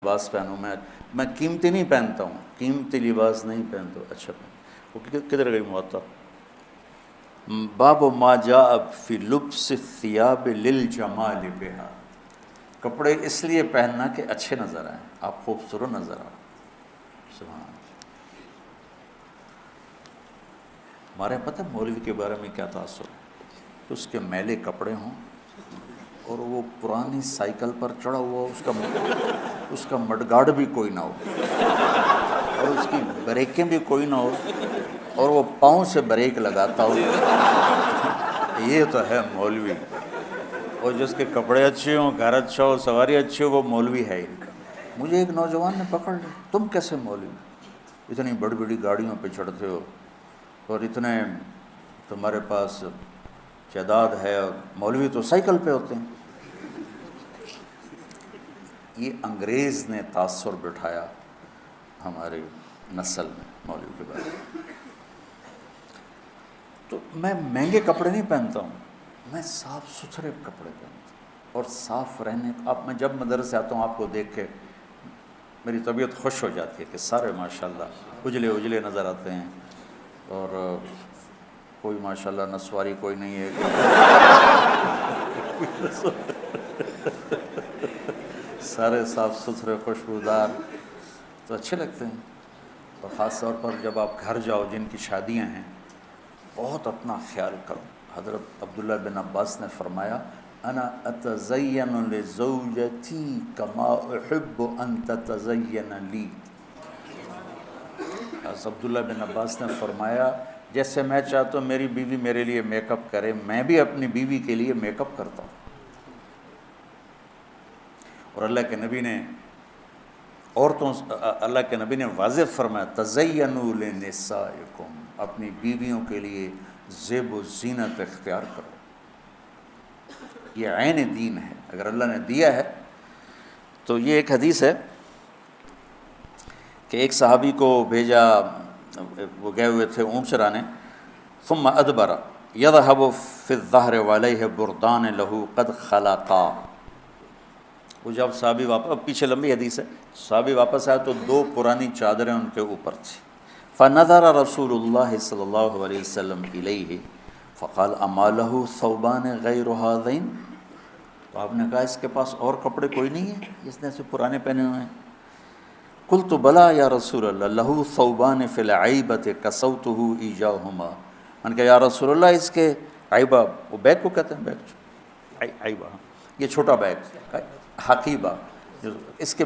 لباس پہنوں، میں قیمتی نہیں پہنتا ہوں، قیمتی لباس نہیں پہنتا، اچھا وہ کدھر گئی موطا؟ باب ما جاء فی لبس الثیاب للجمال بہا، کپڑے اس لیے پہننا کہ اچھے نظر آئیں، آپ خوبصورت نظر آئیں. سبحان اللہ. ہمارے پتہ مولوی کے بارے میں کیا تاثر ہے؟ اس کے میلے کپڑے ہوں اور وہ پرانی سائیکل پر چڑھا ہوا، اس کا مڈگارڈ بھی کوئی نہ ہو اور اس کی بریکیں بھی کوئی نہ ہو اور وہ پاؤں سے بریک لگاتا ہو. یہ تو ہے مولوی. اور جس کے کپڑے اچھے ہوں، گھر اچھا ہو، سواری اچھی ہو، وہ مولوی ہے ہی. مجھے ایک نوجوان نے پکڑ لیا، تم کیسے مولوی، اتنی بڑی بڑی گاڑیوں پہ چڑھتے ہو اور اتنے تمہارے پاس جائیداد ہے، اور مولوی تو سائیکل پہ ہوتے ہیں. یہ انگریز نے تاثر بٹھایا ہماری نسل میں مولوی کے بارے میں. تو میں مہنگے کپڑے نہیں پہنتا ہوں، میں صاف ستھرے کپڑے پہنتا ہوں اور صاف رہنے. میں جب مدرسے آتا ہوں آپ کو دیکھ کے میری طبیعت خوش ہو جاتی ہے کہ سارے ماشاءاللہ اجلے اجلے نظر آتے ہیں، اور کوئی ماشاءاللہ نسواری کوئی نہیں ہے. سارے صاف ستھرے خوشبودار تو اچھے لگتے ہیں. اور خاص طور پر جب آپ گھر جاؤ جن کی شادیاں ہیں، بہت اپنا خیال کرو. حضرت عبداللہ بن عباس نے فرمایا انا اتزین لزوجتی کما احب ان تتزین لی. حضرت عبداللہ بن عباس نے فرمایا جیسے میں چاہتا ہوں میری بیوی میرے لیے میک اپ کرے، میں بھی اپنی بیوی کے لیے میک اپ کرتا ہوں. اور اللہ کے نبی نے اللہ کے نبی نے واضح فرمایا تزینوا لنسائکم، اپنی بیویوں کے لیے زیب و زینت اختیار کرو. یہ عین دین ہے، اگر اللہ نے دیا ہے تو. یہ ایک حدیث ہے کہ ایک صحابی کو بھیجا، وہ گئے ہوئے تھے اونٹ چرانے. ثم ادبر یذهب فی الظہر وعلیہ بردان لہ قد خلقا. وہ جب صحابی واپس، اب پیچھے لمبی حدیث ہے، صحابی واپس آئے تو 2 پرانی چادریں ان کے اوپر تھیں. فنظر رسول اللہ صلی اللہ علیہ وسلم الیہ فقال اما لہ ثوبان غیر ھذین. تو آپ نے کہا اس کے پاس اور کپڑے کوئی نہیں ہیں، اس نے سے پرانے پہنے ہوئے ہیں. قلت بلا یا رسول اللہ لہ ثوبان فی العیبۃ کسوتہ ایجاہما. میں نے کہا یا رسول اللہ اس کے عیبہ، وہ بیگ کو کہتے ہیں، بیگ عیبہ، یہ چھوٹا بیگ حقیبہ، اس کے